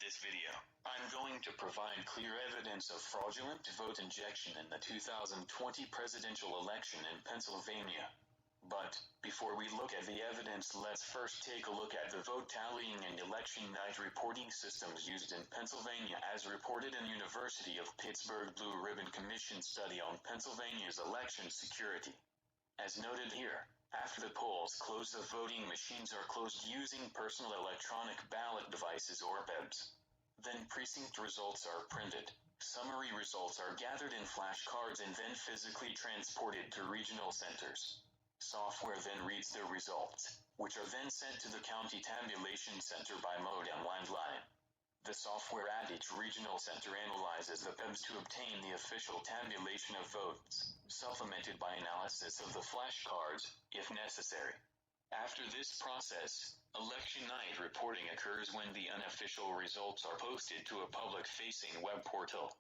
this video, I'm going to provide clear evidence of fraudulent vote injection in the 2020 presidential election in Pennsylvania. But, before we look at the evidence, let's first take a look at the vote tallying and election night reporting systems used in Pennsylvania as reported in University of Pittsburgh Blue Ribbon Commission study on Pennsylvania's election security. As noted here, after the polls close, the voting machines are closed using personal electronic ballot devices or PEBs. Then precinct results are printed. Summary results are gathered in flashcards and then physically transported to regional centers. Software then reads the results, which are then sent to the county tabulation center by modem landline. The software at each regional center analyzes the PEBs to obtain the official tabulation of votes, supplemented by analysis of the flashcards, if necessary. After this process, election night reporting occurs when the unofficial results are posted to a public-facing web portal.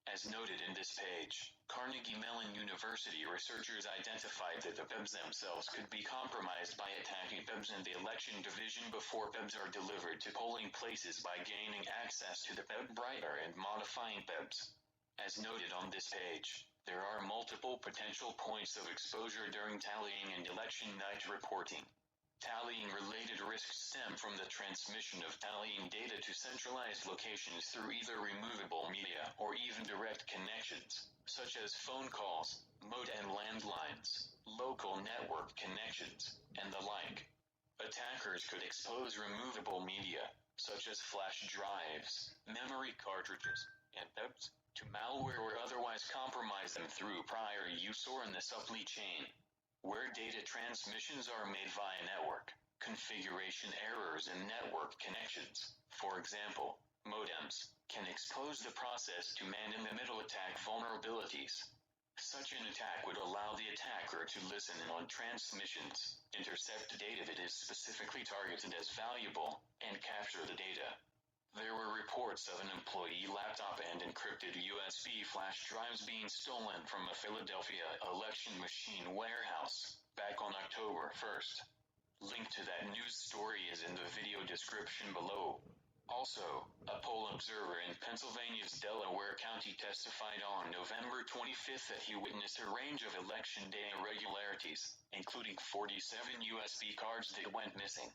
As noted in this page, Carnegie Mellon University researchers identified that the PEBs themselves could be compromised by attacking PEBs in the election division before PEBs are delivered to polling places by gaining access to the PEB writer and modifying PEBs. As noted on this page, there are multiple potential points of exposure during tallying and election night reporting. Tallying-related risks stem from the transmission of tallying data to centralized locations through either removable media or even direct connections, such as phone calls, modem landlines, local network connections, and the like. Attackers could expose removable media, such as flash drives, memory cartridges, and PEBs, to malware or otherwise compromise them through prior use or in the supply chain. Where data transmissions are made via network, configuration errors in network connections, for example, modems, can expose the process to man-in-the-middle attack vulnerabilities. Such an attack would allow the attacker to listen in on transmissions, intercept data that is specifically targeted as valuable, and capture the data. There were reports of an employee laptop and encrypted USB flash drives being stolen from a Philadelphia election machine warehouse back on October 1st. Link to that news story is in the video description below. Also, a poll observer in Pennsylvania's Delaware County testified on November 25th that he witnessed a range of election day irregularities, including 47 USB cards that went missing.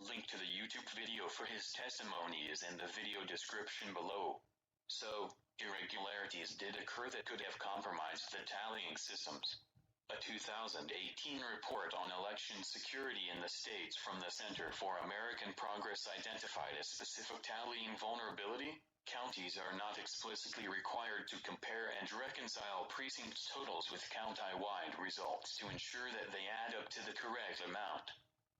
Link to the YouTube video for his testimony is in the video description below. So, irregularities did occur that could have compromised the tallying systems. A 2018 report on election security in the states from the Center for American Progress identified a specific tallying vulnerability. Counties are not explicitly required to compare and reconcile precinct totals with countywide results to ensure that they add up to the correct amount.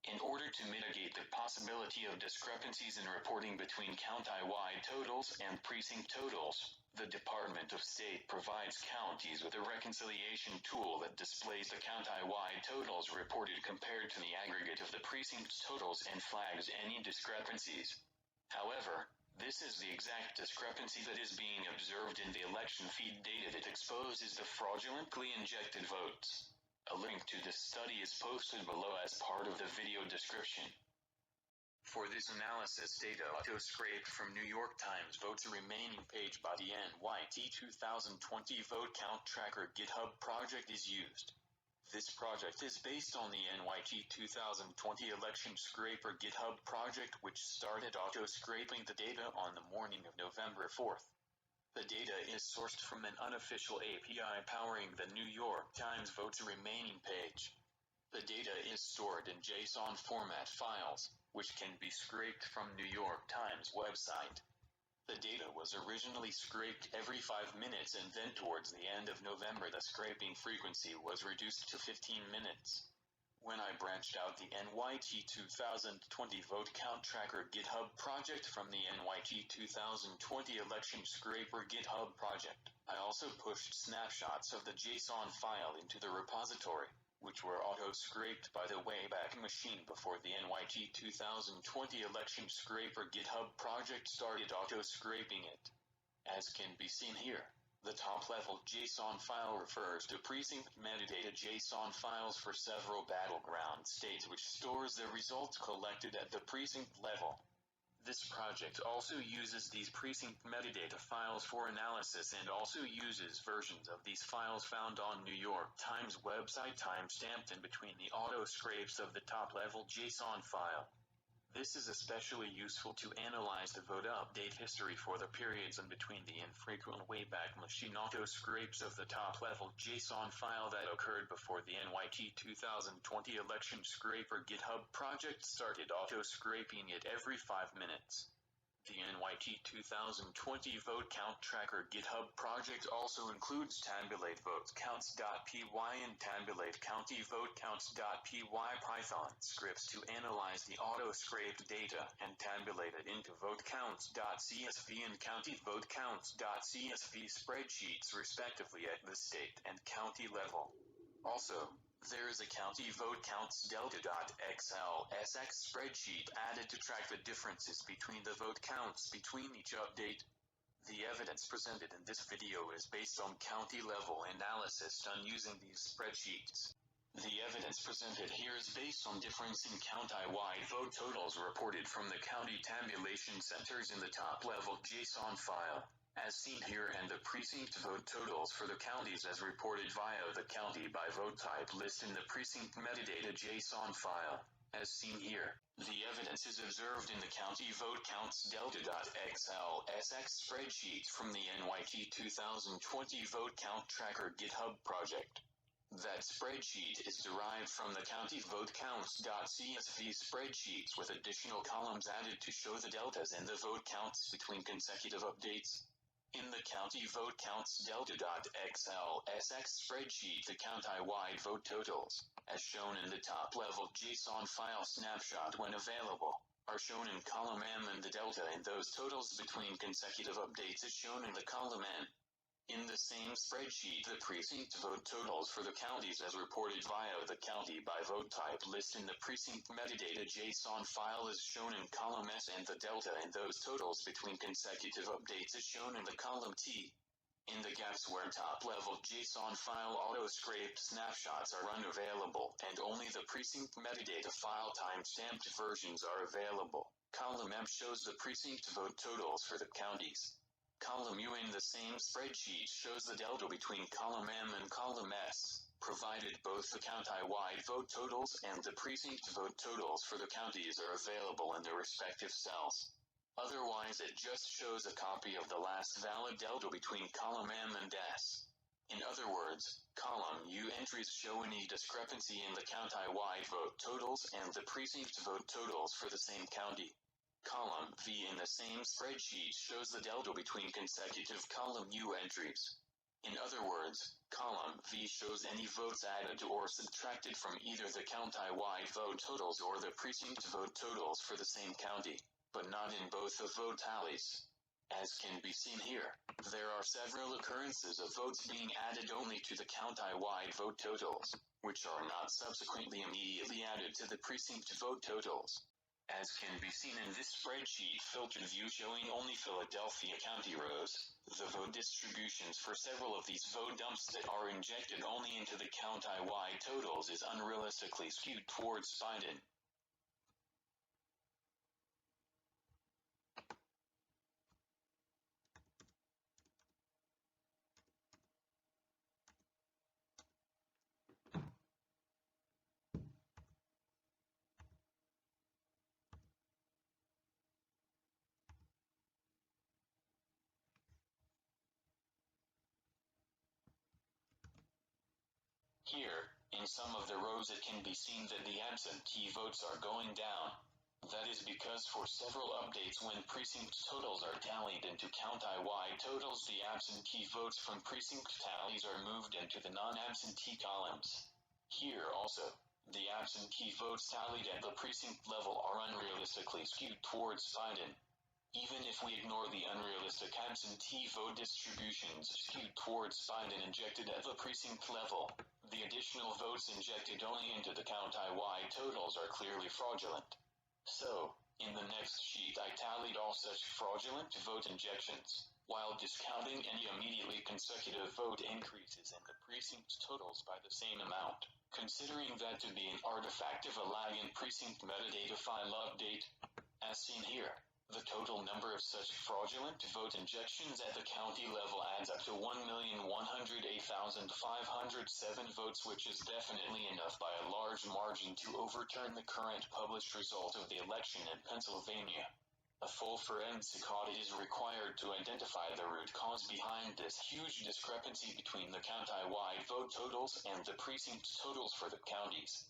In order to mitigate the possibility of discrepancies in reporting between countywide totals and precinct totals, the Department of State provides counties with a reconciliation tool that displays the countywide totals reported compared to the aggregate of the precinct totals and flags any discrepancies. However, this is the exact discrepancy that is being observed in the election feed data that exposes the fraudulently injected votes. A link to this study is posted below as part of the video description. For this analysis, data auto-scraped from New York Times Votes Remaining page by the NYT 2020 Vote Count Tracker GitHub project is used. This project is based on the NYT 2020 Election Scraper GitHub project, which started auto-scraping the data on the morning of November 4th. The data is sourced from an unofficial API powering the New York Times Votes Remaining page. The data is stored in JSON format files, which can be scraped from New York Times website. The data was originally scraped every 5 minutes, and then towards the end of November the scraping frequency was reduced to 15 minutes. When I branched out the NYT 2020 Vote Count Tracker GitHub project from the NYT 2020 Election Scraper GitHub project, I also pushed snapshots of the JSON file into the repository, which were auto-scraped by the Wayback Machine before the NYT 2020 Election Scraper GitHub project started auto-scraping it. As can be seen here, the top-level JSON file refers to precinct metadata JSON files for several battleground states, which stores the results collected at the precinct level. This project also uses these precinct metadata files for analysis and also uses versions of these files found on New York Times website timestamped in between the auto scrapes of the top-level JSON file. This is especially useful to analyze the vote update history for the periods in between the infrequent Wayback Machine auto scrapes of the top-level JSON file that occurred before the NYT 2020 election scraper GitHub project started auto scraping it every 5 minutes. The NYT 2020 vote count tracker GitHub project also includes tabulate vote counts.py and tabulate county vote counts.py Python scripts to analyze the auto-scraped data and tabulate it into vote counts.csv and county vote counts.csv spreadsheets respectively at the state and county level. Also, there is a county vote counts delta.xlsx spreadsheet added to track the differences between the vote counts between each update. The evidence presented in this video is based on county-level analysis done using these spreadsheets. The evidence presented here is based on difference in county-wide vote totals reported from the county tabulation centers in the top-level JSON file, as seen here, and the precinct vote totals for the counties as reported via the county by vote type list in the precinct metadata JSON file, as seen here. The evidence is observed in the county vote counts delta.xlsx spreadsheet from the NYT 2020 vote count tracker GitHub project. That spreadsheet is derived from the county vote counts.csv spreadsheets with additional columns added to show the deltas in the vote counts between consecutive updates. In the county vote counts delta.xlsx spreadsheet, the county-wide vote totals, as shown in the top-level JSON file snapshot when available, are shown in column M, and the delta in those totals between consecutive updates is shown in the column N. In the same spreadsheet, the precinct vote totals for the counties as reported via the county by vote type list in the precinct metadata JSON file is shown in column S, and the delta in those totals between consecutive updates is shown in the column T. In the gaps where top-level JSON file auto-scraped snapshots are unavailable and only the precinct metadata file time-stamped versions are available, column M shows the precinct vote totals for the counties. Column U in the same spreadsheet shows the delta between column M and column S, provided both the county-wide vote totals and the precinct vote totals for the counties are available in their respective cells. Otherwise, it just shows a copy of the last valid delta between column M and S. In other words, column U entries show any discrepancy in the county-wide vote totals and the precinct vote totals for the same county. Column V in the same spreadsheet shows the delta between consecutive column U entries. In other words, column V shows any votes added or subtracted from either the county-wide vote totals or the precinct vote totals for the same county, but not in both the vote tallies. As can be seen here, there are several occurrences of votes being added only to the county-wide vote totals, which are not subsequently immediately added to the precinct vote totals. As can be seen in this spreadsheet filtered view showing only Philadelphia County rows, the vote distributions for several of these vote dumps that are injected only into the county-wide totals is unrealistically skewed towards Biden. Here, in some of the rows it can be seen that the absentee votes are going down. That is because for several updates when precinct totals are tallied into county-wide totals, the absentee votes from precinct tallies are moved into the non-absentee columns. Here also, the absentee votes tallied at the precinct level are unrealistically skewed towards Biden. Even if we ignore the unrealistic absentee vote distributions skewed towards Biden injected at the precinct level, the additional votes injected only into the county-wide totals are clearly fraudulent. So, in the next sheet I tallied all such fraudulent vote injections, while discounting any immediately consecutive vote increases in the precinct totals by the same amount, considering that to be an artifact of a lag in precinct metadata file update. As seen here, The total number of such fraudulent vote injections at the county level adds up to 1,108,507 votes, which is definitely enough by a large margin to overturn the current published result of the election in Pennsylvania. A full forensic audit is required to identify the root cause behind this huge discrepancy between the countywide vote totals and the precinct totals for the counties.